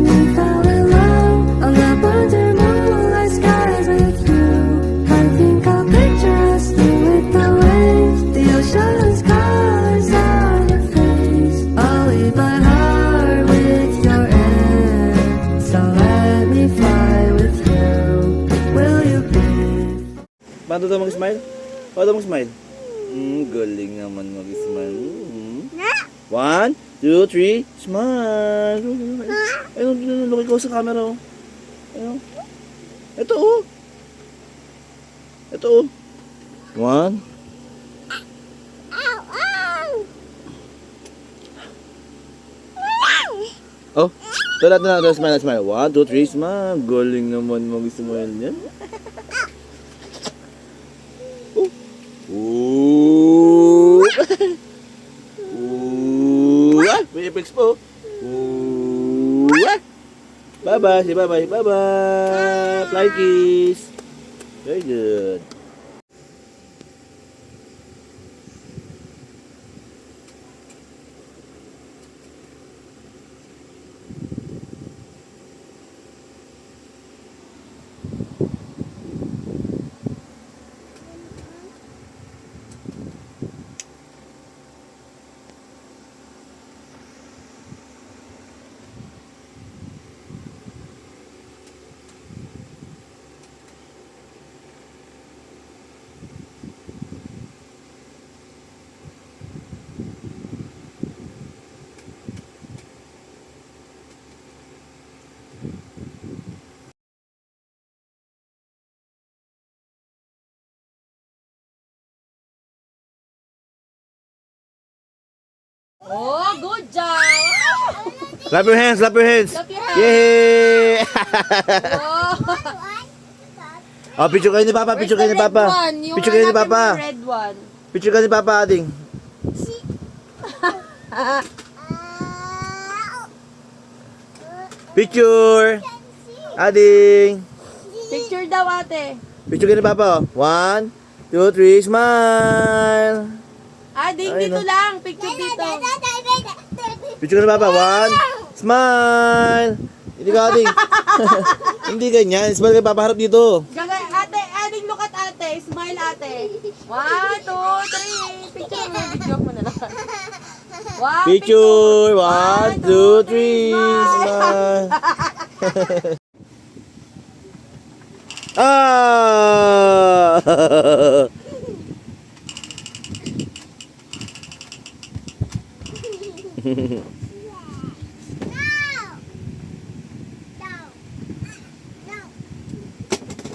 we fell in love on the border moonlight skies with you. I think I'll picture us with the waves, the ocean's colors on your face. I'll leave my heart with your air, so let me fly with you. Will you be? Paano daw mag-smile? Paano daw mag-smile? Galing naman mag-smile. 1, 2, 3, smile. Ayun, look ko sa camera. Ayun. Ito oh. Ito oh. 1. Oh, tala na, smile, smile. 1, 2, 3, smile. Galing naman mag-smile niyan. Ooh. Ooh. May effects po. Ooh. Bye-bye. Say bye-bye. Bye-bye. Fly kiss. Very good. Oh, good job! Clap your hands, clap your hands. Clap your hands. Yay! Oh, Oh, picture kayo ni Papa, picture kayo ni Papa. Picture kayo ni Papa. Red one. Picture kayo ni Papa, ading. Picture. Ading. Picture daw ate. Picture kayo ni Papa, oh. 1, 2, 3, smile. Ading, Ay, dito no. lang. Picture dito. Picture kayo ni Papa, 1, smile. Hindi ka, ading. Hindi ganyan, smile kayo Papa, harap dito. Gagay, ate, ading, look at ate. Smile ate. 1, 2, 3. Picture mo. Video mo na lang. Wow, Picture, 1, 2, 3, smile. Ah!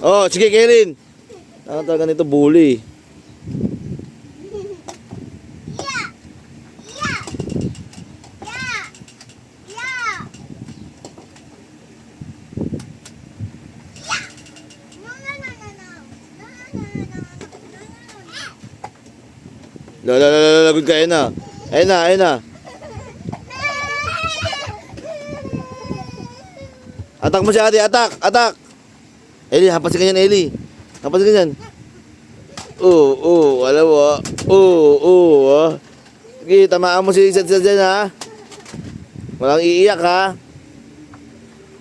Oh, sige, Kaylin. Ano talaga nito, bully. Lagot ka, ayun na. Ayun na, ayun na. Atak mo si ate, atak, atak. Eli, hampasin ka yan, Eli. Hampasin ka yan. Alam mo, Sige, tamaan mo si Isa dyan, ha. Walang iiyak, ha.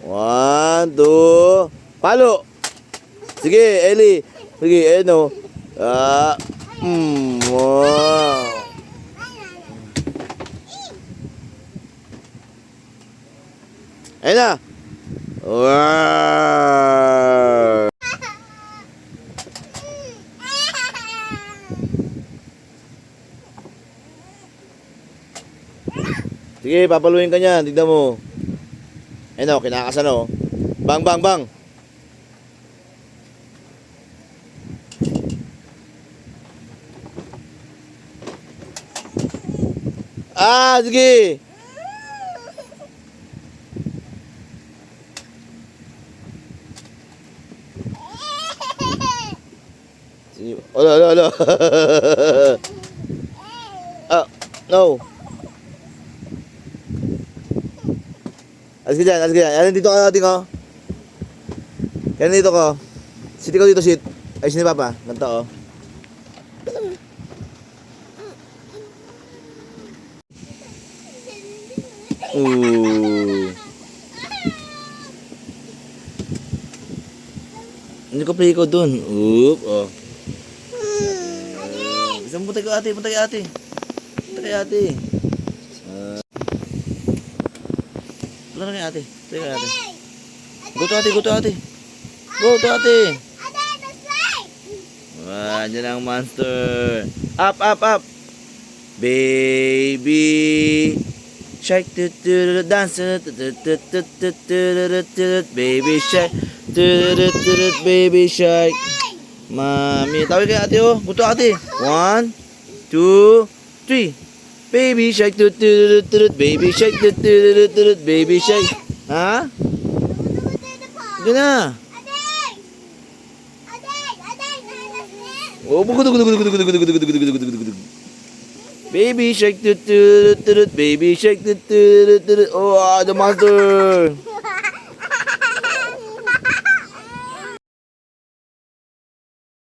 1, 2, palo. Sige, Eli. Sige, ayun o. Wow. Ayun na. Wow. Sige, papaluin ka niyan. Tignan mo. Ayun o, kinakasan o. Bang, bang, bang. Sige. Sige. Alo. No. Alis ka dyan. Ayan, dito ka natin, oh. Kaya dito ko. Sit ikaw dito, sit. Ayos ni Papa. Ganito, oh. Ooh. Hindi ko play ko dun. Oop, oh. Gusto mo punta kay ate, punta kay ate. Punta kay ate. Punta na kay ate. Punta kay ate. Go to ate, go to ate. Go to ate. Wah, dyan ang monster. Up, up, up. Baby shark, dance, baby shark, baby shark. Mami, tawag kay ate oh. Buto ate. 1, 2, 3. Baby shark, baby shark, baby shark. Ha? Diyan na. Oh, baby shark, baby shark, oh, the monster.